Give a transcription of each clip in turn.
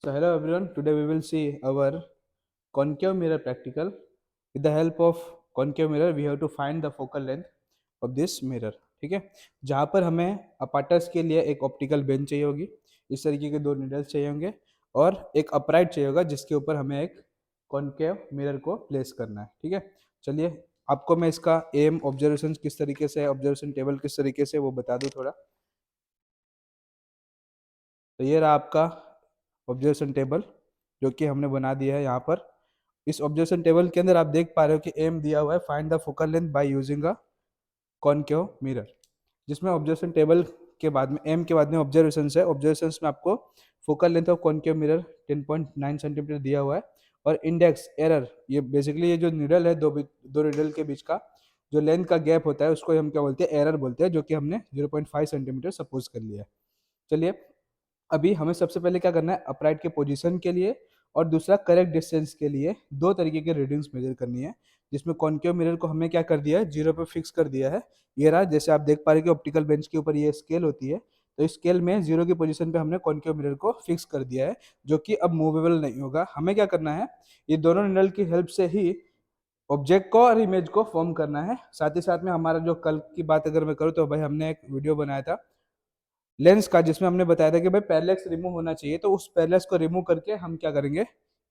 So hello everyone, today we will see our concave mirror practical. With the help of concave mirror, we have to find the focal length of this mirror. ठीक है, जहाँ पर हमें apparatus के लिए एक optical bench चाहिए होगी, इस तरीके के दो नीडल्स चाहिए होंगे और एक अपराइट चाहिए होगा जिसके ऊपर हमें एक कॉन्केव मिरर को प्लेस करना है। ठीक है, चलिए आपको मैं इसका एम ऑब्जर्वेशन किस तरीके से, ऑब्जर्वेशन टेबल किस तरीके से वो बता दूं थोड़ा। तो ये रहा आपका ऑब्जर्वेशन टेबल जो कि हमने बना दिया है यहाँ पर। इस ऑब्जर्वेशन टेबल के अंदर आप देख पा रहे हो कि एम दिया हुआ है find the focal length by using a concave mirror, जिसमें ऑब्जर्वेशन टेबल के बाद में एम के बाद में ऑब्जर्वेशन है। ऑब्जर्वेशन में आपको focal length of concave mirror 10.9 centimetre दिया हुआ है और इंडेक्स एरर, ये बेसिकली ये जो निडल है दो निडल के बीच का जो लेंथ का गैप होता है उसको हम क्या बोलते हैं, एरर बोलते हैं, जो कि हमने 0.5 सेंटीमीटर सपोज कर लिया है। चलिए अभी हमें सबसे पहले क्या करना है, अपराइट के पोजीशन के लिए और दूसरा करेक्ट डिस्टेंस के लिए दो तरीके के रीडिंग्स मेजर करनी है, जिसमें कॉन्केव मिरर को हमने क्या कर दिया है, जीरो पे फिक्स कर दिया है। ये रहा, जैसे आप देख पा रहे हैं कि ऑप्टिकल बेंच के ऊपर ये स्केल होती है, तो इस स्केल में जीरो की पोजीशन पे हमने कॉन्केव मिरर को फिक्स कर दिया है, जो कि अब मूवेबल नहीं होगा। हमें क्या करना है, ये दोनों निडल की हेल्प से ही ऑब्जेक्ट को और इमेज को फॉर्म करना है। साथ ही साथ में हमारा जो कल की बात अगर मैं करूँ तो भाई हमने एक वीडियो बनाया था लेंस का, जिसमें हमने बताया था कि भाई पैरेलैक्स रिमूव होना चाहिए, तो उस पैरेलैक्स को रिमूव करके हम क्या करेंगे,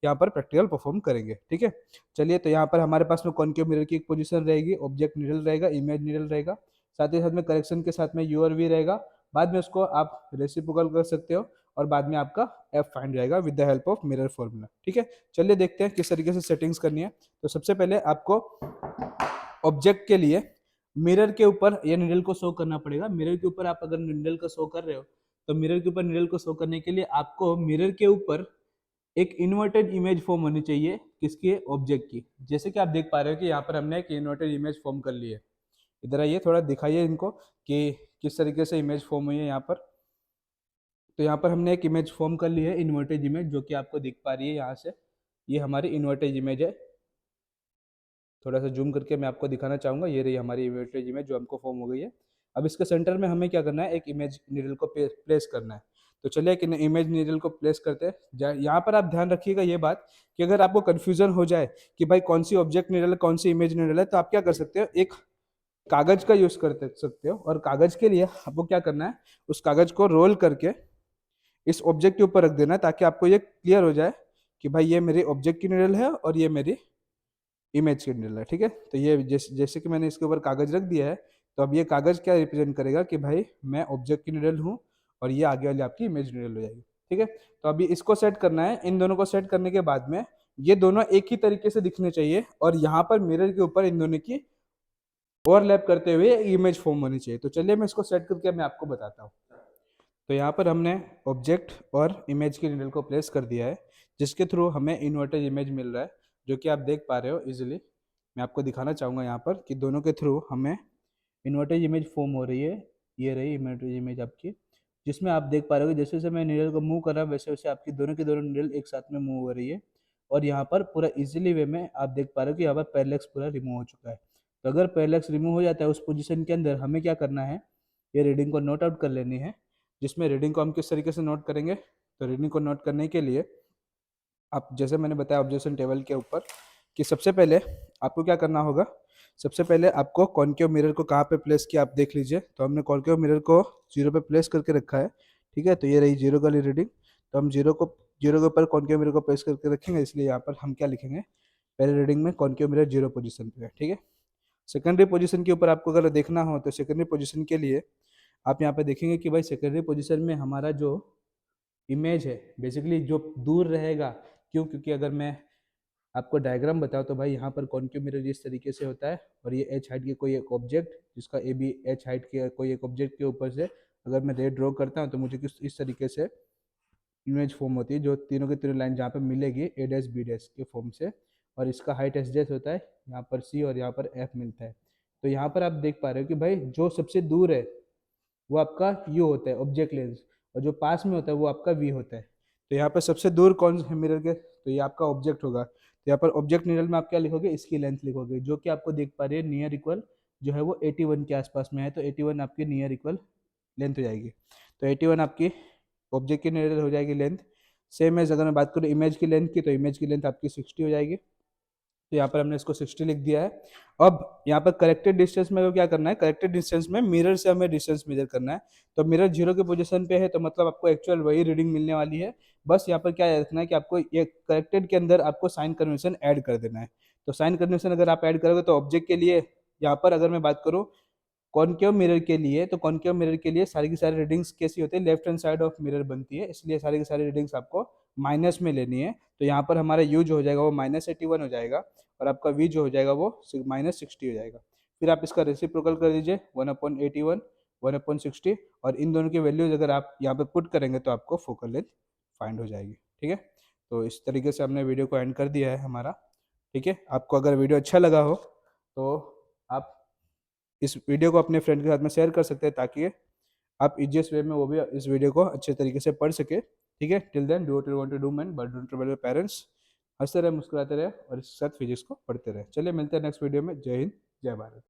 यहाँ पर प्रैक्टिकल परफॉर्म करेंगे। ठीक है, चलिए तो यहाँ पर हमारे पास में कॉन्केव मिरर की एक पोजीशन रहेगी, ऑब्जेक्ट निडल रहेगा, इमेज निडल रहेगा, साथ ही साथ में करेक्शन के साथ में यू और वी रहेगा। बाद में उसको आप रेसिप्रोकल कर सकते हो और बाद में आपका एफ फाइंड जाएगा with the help of mirror formula. ठीक है, चलिए देखते हैं किस तरीके से सेटिंग्स करनी है। तो सबसे पहले आपको ऑब्जेक्ट के लिए मिरर के ऊपर ये निडल को शो करना पड़ेगा। मिरर के ऊपर आप अगर निडल को शो कर रहे हो तो मिरर के ऊपर निडल को शो करने के लिए आपको मिरर के ऊपर एक इन्वर्टेड इमेज फॉर्म होनी चाहिए, किसकी, ऑब्जेक्ट की। जैसे कि आप देख पा रहे हो कि यहाँ पर हमने एक इन्वर्टेड इमेज फॉर्म कर ली है। इधर आइए, थोड़ा दिखाइए इनको कि किस तरीके से इमेज फॉर्म हुई है यहाँ पर। तो यहाँ पर हमने एक इमेज फॉर्म कर ली है, इन्वर्टेड इमेज, जो कि आपको दिख पा रही है यहाँ से। ये हमारी इन्वर्टेड इमेज है। थोड़ा सा जूम करके मैं आपको दिखाना चाहूँगा। ये रही हमारी इमेज इमेज जो हमको फॉर्म हो गई है। अब इसके सेंटर में हमें क्या करना है, एक इमेज नीडल को प्लेस करना है। तो चलिए एक इमेज नीडल को प्लेस करते हैं। यहाँ पर आप ध्यान रखिएगा ये बात कि अगर आपको कन्फ्यूजन हो जाए कि भाई कौन सी ऑब्जेक्ट नीडल है कौन सी इमेज नीडल है, तो आप क्या कर सकते हो, एक कागज का यूज कर सकते हो। और कागज के लिए आपको क्या करना है, उस कागज को रोल करके इस ऑब्जेक्ट के ऊपर रख देना है, ताकि आपको ये क्लियर हो जाए कि भाई ये मेरी ऑब्जेक्ट की नीडल है और ये मेरी इमेज के नीडल है। ठीक है, तो ये जैसे कि मैंने इसके ऊपर कागज रख दिया है, तो अब ये कागज क्या रिप्रेजेंट करेगा कि भाई मैं ऑब्जेक्ट की नीडल हूँ और ये आगे वाली आपकी इमेज नीडल हो जाएगी। ठीक है, तो अभी इसको सेट करना है। इन दोनों को सेट करने के बाद में ये दोनों एक ही तरीके से दिखने चाहिए और यहाँ पर मिरर के ऊपर इन दोनों की ओवरलैप करते हुए इमेज फॉर्म होनी चाहिए। तो चलिए मैं इसको सेट करके मैं आपको बताता हूँ। तो यहाँ पर हमने ऑब्जेक्ट और इमेज की नीडल को प्लेस कर दिया है, जिसके थ्रू हमें इन्वर्टेड इमेज मिल रहा है, जो कि आप देख पा रहे हो इजीली। मैं आपको दिखाना चाहूँगा यहाँ पर कि दोनों के थ्रू हमें इन्वर्टेड इमेज फॉर्म हो रही है। ये रही इन्वर्टेड इमेज आपकी, जिसमें आप देख पा रहे हो कि जैसे जैसे मैं नीडल को मूव कर रहा हूँ वैसे वैसे आपकी दोनों की दोनों नीडल एक साथ में मूव हो रही है। और यहाँ पर पूरा इजीली वे में आप देख पा रहे हो कि यहाँ पर पैरेलैक्स पूरा रिमूव हो चुका है। तो अगर पैरेलैक्स रिमूव हो जाता है उस पोजीशन के अंदर हमें क्या करना है, ये रीडिंग को नोट आउट कर लेनी है। जिसमें रीडिंग को हम किस तरीके से नोट करेंगे, तो रीडिंग को नोट करने के लिए आप, जैसे मैंने बताया ऑब्जर्वेशन टेबल के ऊपर, कि सबसे पहले आपको क्या करना होगा, सबसे पहले आपको कॉन्केव मिरर को कहाँ पे प्लेस किया आप देख लीजिए। तो हमने कॉन्केव मिरर को जीरो पे प्लेस करके रखा है। ठीक है, तो ये रही जीरो वाली रीडिंग। तो हम जीरो के ऊपर कॉन्केव मिरर को प्लेस करके रखेंगे, इसलिए यहाँ पर हम क्या लिखेंगे, पहले रीडिंग में कॉन्केव मिरर जीरो पोजीशन पे है। ठीक है, सेकेंडरी पोजीशन के ऊपर आपको अगर देखना हो तो सेकेंडरी पोजीशन के लिए आप यहाँ पे देखेंगे कि भाई सेकेंडरी पोजीशन में हमारा जो इमेज है बेसिकली जो दूर रहेगा, क्यों, क्योंकि अगर मैं आपको डायग्राम बताओ तो भाई यहाँ पर कॉन्केव मिरर इस तरीके से होता है और ये एच हाइट के कोई एक ऑब्जेक्ट, जिसका ए बी एच हाइट के कोई एक ऑब्जेक्ट के ऊपर से अगर मैं रे ड्रॉ करता हूँ तो मुझे किस इस तरीके से इमेज फॉर्म होती है, जो तीनों की तीनों लाइन जहाँ पे मिलेगी ए डैश बी डैश के फॉर्म से। और इसका हाइट एस डैश होता है, यहाँ पर सी और यहाँ पर एफ मिलता है। तो यहाँ पर आप देख पा रहे हो कि भाई जो सबसे दूर है वो आपका यू होता है ऑब्जेक्ट लेंस, और जो पास में होता है वो आपका वी होता है। तो यहाँ पर सबसे दूर कौन है मिरर के, तो ये आपका ऑब्जेक्ट होगा। तो यहाँ पर ऑब्जेक्ट निडल में आप क्या लिखोगे, इसकी लेंथ लिखोगे, जो कि आपको देख पा रही है नियर इक्वल जो है वो 81 के आसपास में है। तो 81 आपकी नियर इक्वल लेंथ हो जाएगी। तो 81 आपकी ऑब्जेक्ट की निडल हो जाएगी लेंथ। सेम एज अगर मैं बात करूँ इमेज की लेंथ की, तो इमेज की लेंथ आपकी 60 हो जाएगी। तो यहाँ पर हमने इसको 60 लिख दिया है। अब यहाँ पर करेक्टेड डिस्टेंस में क्या करना है, करेक्टेड डिस्टेंस में मिरर से हमें डिस्टेंस मेजर करना है। तो मिरर 0 के पोजीशन पे है, तो मतलब आपको एक्चुअल वही रीडिंग मिलने वाली है। बस यहाँ पर क्या याद रखना है कि आपको ये करेक्टेड के अंदर आपको साइन कन्वेंशन ऐड कर देना है। तो साइन कन्वेंशन अगर आप ऐड करोगे तो ऑब्जेक्ट के लिए यहाँ पर अगर मैं बात करूँ कॉनकेव मिरर के लिए, तो कॉनकेव मिरर के लिए सारी की सारी रीडिंग्स कैसी होती है, left hand side of mirror बनती है, इसलिए सारी की सारी रीडिंग्स आपको माइनस में लेनी है। तो यहाँ पर हमारा यू जो हो जाएगा वो -81 हो जाएगा, और आपका वी जो हो जाएगा वो -60 हो जाएगा। फिर आप इसका रेसिप्रोकल कर दीजिए 1/81 1/60, और इन दोनों की वैल्यूज अगर आप यहाँ पे पुट करेंगे तो आपको फोकल लेंथ फाइंड हो जाएगी। ठीक है, तो इस तरीके से हमने वीडियो को एंड कर दिया है हमारा। ठीक है, आपको अगर वीडियो अच्छा लगा हो तो आप इस वीडियो को अपने फ्रेंड के साथ में शेयर कर सकते हैं, ताकि आप इजिएस्ट वे में वो भी इस वीडियो को अच्छे तरीके से पढ़ सके। ठीक है, till then do what you want to do man, but don't trouble your parents. हंसते रहे, मुस्कुराते रहे, और इसके साथ फिजिक्स को पढ़ते रहे। चलिए मिलते हैं नेक्स्ट वीडियो में। जय हिंद, जय भारत।